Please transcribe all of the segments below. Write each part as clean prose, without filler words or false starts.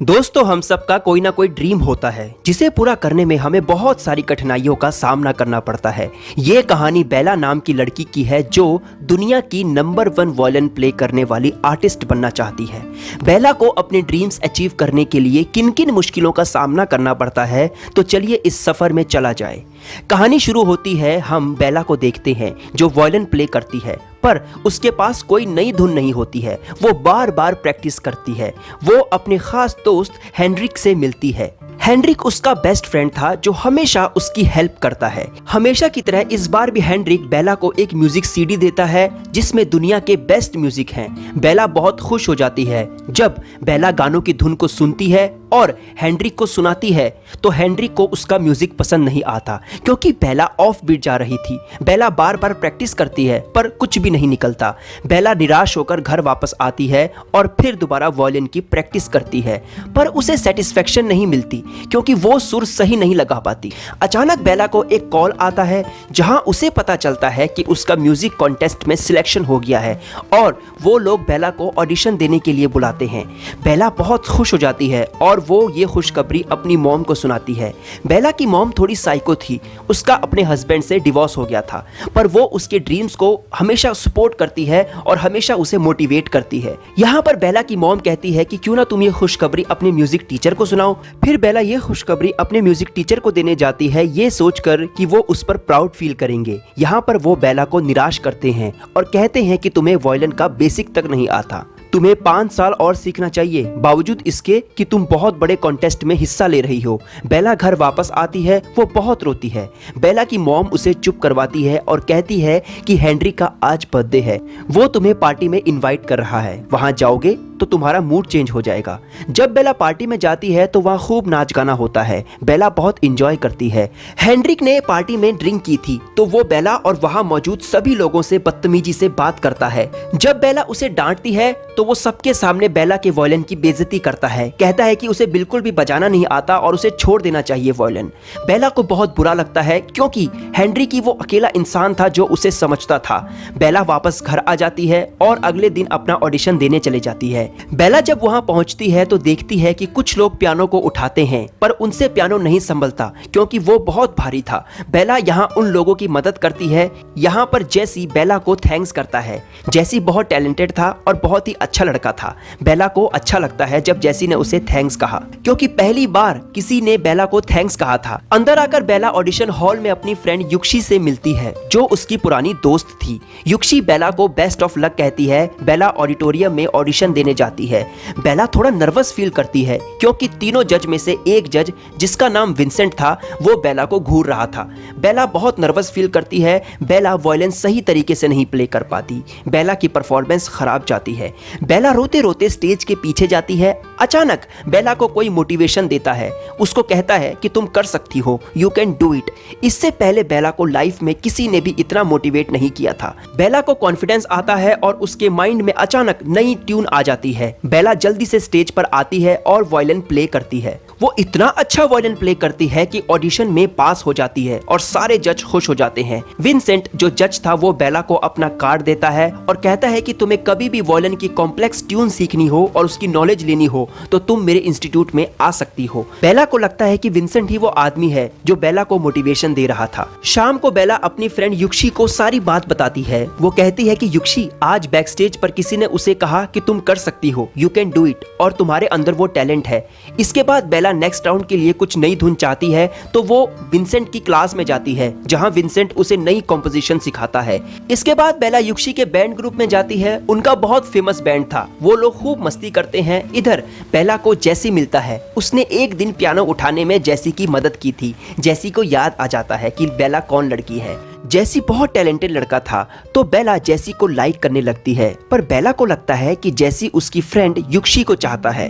दोस्तों, हम सबका कोई ना कोई ड्रीम होता है जिसे पूरा करने में हमें बहुत सारी कठिनाइयों का सामना करना पड़ता है। ये कहानी बेला नाम की लड़की की है जो दुनिया की नंबर 1 वायलिन प्ले करने वाली आर्टिस्ट बनना चाहती है। बेला को अपने ड्रीम्स अचीव करने के लिए किन किन मुश्किलों का सामना करना पड़ता है, तो चलिए इस सफर में चला जाए। कहानी शुरू होती है, हम बेला को देखते हैं जो वायलिन प्ले करती है, पर उसके पास कोई नई धुन नहीं होती है। वो बार बार प्रैक्टिस करती है। वो अपने खास दोस्त हेनरिक से मिलती है। हेनरिक उसका बेस्ट फ्रेंड था जो हमेशा उसकी हेल्प करता है। हमेशा की तरह इस बार भी हेनरिक बेला को एक म्यूजिक सीडी देता है जिसमें दुनिया के बेस्ट म्यूजिक हैं। बेला बहुत खुश हो जाती है जब बेला गानों की धुन को सुनती है और हेनरिक को सुनाती है, तो हेनरिक को उसका म्यूजिक पसंद नहीं आता क्योंकि बेला ऑफ बीट जा रही थी। बेला बार बार प्रैक्टिस करती है पर कुछ भी नहीं निकलता। बेला निराश होकर घर वापस आती है और फिर दोबारा वायलिन की प्रैक्टिस करती है, पर उसे सेटिस्फेक्शन नहीं मिलती क्योंकि वो सुर सही नहीं लगा पाती। अचानक बेला को एक कॉल आता है जहां उसे पता चलता है कि उसका म्यूजिक कॉन्टेस्ट में सिलेक्शन हो गया है और वो लोग बेला को ऑडिशन देने के लिए बुलाते हैं। बेला बहुत खुश हो जाती है और वो ये खुशखबरी अपनी मॉम को सुनाती है। बेला की मॉम थोड़ी साइको थी। उसका अपने हस्बैंड से डिवोर्स हो गया था, पर वो उसके ड्रीम्स को हमेशा सपोर्ट करती है और हमेशा उसे मोटिवेट करती है। यहाँ पर बेला की मॉम कहती है कि क्यों ना तुम ये खुशखबरी अपने म्यूजिक टीचर को सुनाओ। फिर बेला ये खुशखबरी अपने म्यूजिक टीचर को देने जाती है, ये सोचकर कि वो उस पर प्राउड फील करेंगे। यहाँ पर वो बेला को निराश करते हैं और कहते हैं कि तुम्हें वायलिन का बेसिक तक नहीं आता, तुम्हें 5 साल और सीखना चाहिए, बावजूद इसके कि तुम बहुत बड़े कॉन्टेस्ट में हिस्सा ले रही हो। बेला घर वापस आती है, वो बहुत रोती है। बेला की मॉम उसे चुप करवाती है और कहती है कि हेनरी का आज बर्थडे है, वो तुम्हें पार्टी में इनवाइट कर रहा है, वहां जाओगे तो तुम्हारा मूड चेंज हो जाएगा। जब बेला पार्टी में जाती है तो वहाँ खूब नाच गाना होता है। बेला बहुत इंजॉय करती है। हेनरिक ने पार्टी में ड्रिंक की थी तो वो बेला और वहाँ मौजूद सभी लोगों से बदतमीजी से बात करता है। जब बेला उसे डांटती है तो वो सबके सामने बेला के वायलिन की बेइज्जती करता है। कहता है कि उसे बिल्कुल भी बजाना नहीं आता और उसे छोड़ देना चाहिए वायलिन। बेला को बहुत बुरा लगता है क्योंकि हेनरिक ही वो अकेला इंसान था जो उसे समझता था। बेला वापस घर आ जाती है और अगले दिन अपना ऑडिशन देने चले जाती है। बेला जब वहां पहुंचती है तो देखती है कि कुछ लोग पियानो को उठाते हैं, पर उनसे पियानो नहीं संभलता क्योंकि वो बहुत भारी था। बेला यहां उन लोगों की मदद करती है। यहां पर जेसी बेला को थैंक्स करता है। जेसी बहुत टैलेंटेड था और बहुत ही अच्छा लड़का था। बेला को अच्छा लगता है जब जेसी ने उसे थैंक्स कहा क्योंकि पहली बार किसी ने बेला को थैंक्स कहा था। अंदर आकर बेला ऑडिशन हॉल में अपनी फ्रेंड युक्शी से मिलती है जो उसकी पुरानी दोस्त थी। युक्शी बेला को बेस्ट ऑफ लक कहती है। बेला ऑडिटोरियम में ऑडिशन देने जाती है। बेला थोड़ा नर्वस फील करती है क्योंकि तीनों जज में से एक जज जिसका नाम विंसेंट था वो बेला को घूर रहा था। बेला बहुत नर्वस फील करती है। बेला वायलिन सही तरीके से नहीं प्ले कर पाती। बेला की परफॉर्मेंस खराब जाती है। बेला रोते रोते स्टेज के पीछे जाती है। अचानक बेला को कोई मोटिवेशन देता है। उसको कहता है कि तुम कर सकती हो, यू कैन डू इट। इससे पहले बेला को लाइफ में किसी ने भी इतना मोटिवेट नहीं किया था। बेला को कॉन्फिडेंस आता है और उसके माइंड में अचानक नई ट्यून आ जाती है। बेला जल्दी से स्टेज पर आती है और वायलिन प्ले करती है। वो इतना अच्छा वायलिन प्ले करती है कि ऑडिशन में पास हो जाती है और सारे जज खुश हो जाते हैं। विंसेंट जो जज था वो बेला को अपना कार्ड देता है और कहता है कि तुम्हें कभी भी वायलिन की कॉम्प्लेक्स ट्यून सीखनी हो और उसकी नॉलेज लेनी हो तो तुम मेरे इंस्टीट्यूट में आ सकती हो। बेला को लगता है कि विंसेंट ही वो आदमी है जो बेला को मोटिवेशन दे रहा था। शाम को बेला अपनी फ्रेंड युक्शी को सारी बात बताती है। वो कहती है कि युक्शी, आज बैक स्टेज पर किसी ने उसे कहा कि तुम कर सकती हो, यू कैन डू इट, और तुम्हारे अंदर वो टैलेंट है। इसके बाद बेला नेक्स्ट राउंड के लिए कुछ नई धुन चाहती है तो वो विंसेंट की क्लास में जाती है जहां विंसेंट उसे नई कॉम्पोजिशन सिखाता है। इसके बाद बेला युक्शी के बैंड ग्रुप में जाती है। उनका बहुत फेमस बैंड था। वो लोग खूब मस्ती करते हैं। इधर बेला को जेसी मिलता है। उसने एक दिन पियानो उठाने में जेसी की मदद की थी। जेसी को याद आ जाता है कि बेला कौन लड़की है। जेसी बहुत टैलेंटेड लड़का था तो बेला जेसी को लाइक करने लगती है, पर बेला को लगता है कि जेसी उसकी फ्रेंड युक्शी को चाहता है।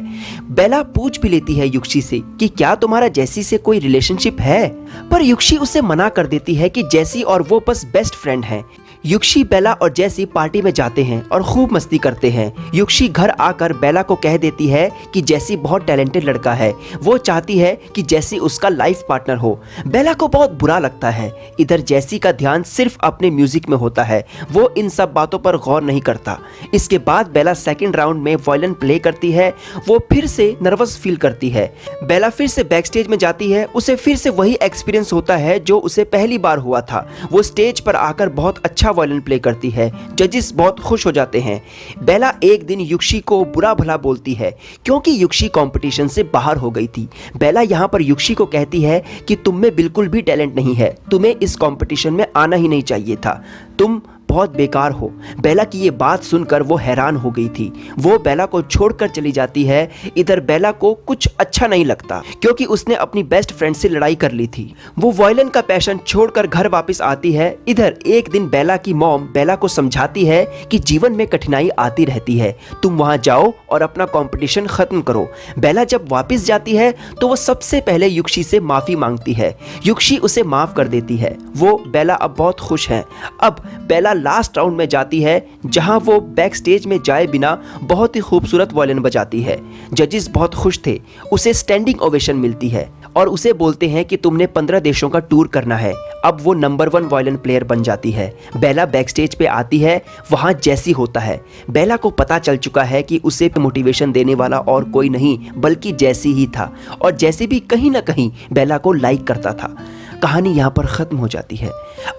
बेला पूछ भी लेती है युक्शी से कि क्या तुम्हारा जेसी से कोई रिलेशनशिप है, पर युक्शी उसे मना कर देती है कि जेसी और वो बस बेस्ट फ्रेंड हैं। युक्षी, बेला और जैसी पार्टी में जाते हैं और खूब मस्ती करते हैं। युक्षी घर आकर बेला को कह देती है कि जैसी बहुत टैलेंटेड लड़का है, वो चाहती है कि जैसी उसका लाइफ पार्टनर हो। बेला को बहुत बुरा लगता है। इधर जैसी का ध्यान सिर्फ अपने म्यूजिक में होता है, वो इन सब बातों पर गौर नहीं करता। इसके बाद बेला सेकंड राउंड में वायलिन प्ले करती है। वो फिर से नर्वस फील करती है। बेला फिर से बैक स्टेज में जाती है। उसे फिर से वही एक्सपीरियंस होता है जो उसे पहली बार हुआ था। वो स्टेज पर आकर बहुत अच्छा वायलिन प्ले करती है। जजेस बहुत खुश हो जाते हैं। बेला एक दिन युक्षी को बुरा भला बोलती है क्योंकि युक्षी कंपटीशन से बाहर हो गई थी। बेला यहाँ पर युक्षी को कहती है कि तुम में बिल्कुल भी टैलेंट नहीं है, तुम्हें इस कंपटीशन में आना ही नहीं चाहिए था, तुम बहुत बेकार हो। बेला की ये बात सुनकर वो हैरान हो गई थी। वो बेला को छोड़कर चली जाती है। इधर बेला को कुछ अच्छा नहीं लगता क्योंकि उसने अपनी बेस्ट फ्रेंड से लड़ाई कर ली थी। वो वायलिन का पैशन छोड़कर घर वापस आती है। इधर एक दिन बेला की मॉम बेला को समझाती है कि जीवन में कठिनाई आती रहती है, तुम वहां जाओ और अपना कंपटीशन खत्म करो। बेला जब वापस जाती है तो वो सबसे पहले युक्षी से माफी मांगती है। युक्षी उसे माफ कर देती है। वो बेला अब बहुत खुश है। अब बेला लास्ट राउंड में जाती है जहां वो बैक स्टेज में जाए बिना बहुत ही खूबसूरत वायलिन बजाती है। जजेस बहुत खुश थे। उसे स्टैंडिंग ओवेशन मिलती है और उसे बोलते हैं कि तुमने 15 देशों का टूर करना है। अब वो नंबर 1 वायलिन प्लेयर बन जाती है। बेला बैक स्टेज पे आती है। वहां जैसी होता है। बेला को पता चल चुका है कि उसे मोटिवेशन देने वाला और कोई नहीं बल्कि जैसी ही था और जैसी भी कहीं ना कहीं बेला को लाइक करता था। कहानी यहाँ पर खत्म हो जाती है।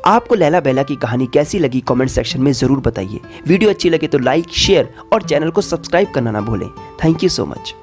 आपको लैला बेला की कहानी कैसी लगी कमेंट सेक्शन में जरूर बताइए। वीडियो अच्छी लगे तो लाइक, शेयर और चैनल को सब्सक्राइब करना ना भूलें। Thank you so much.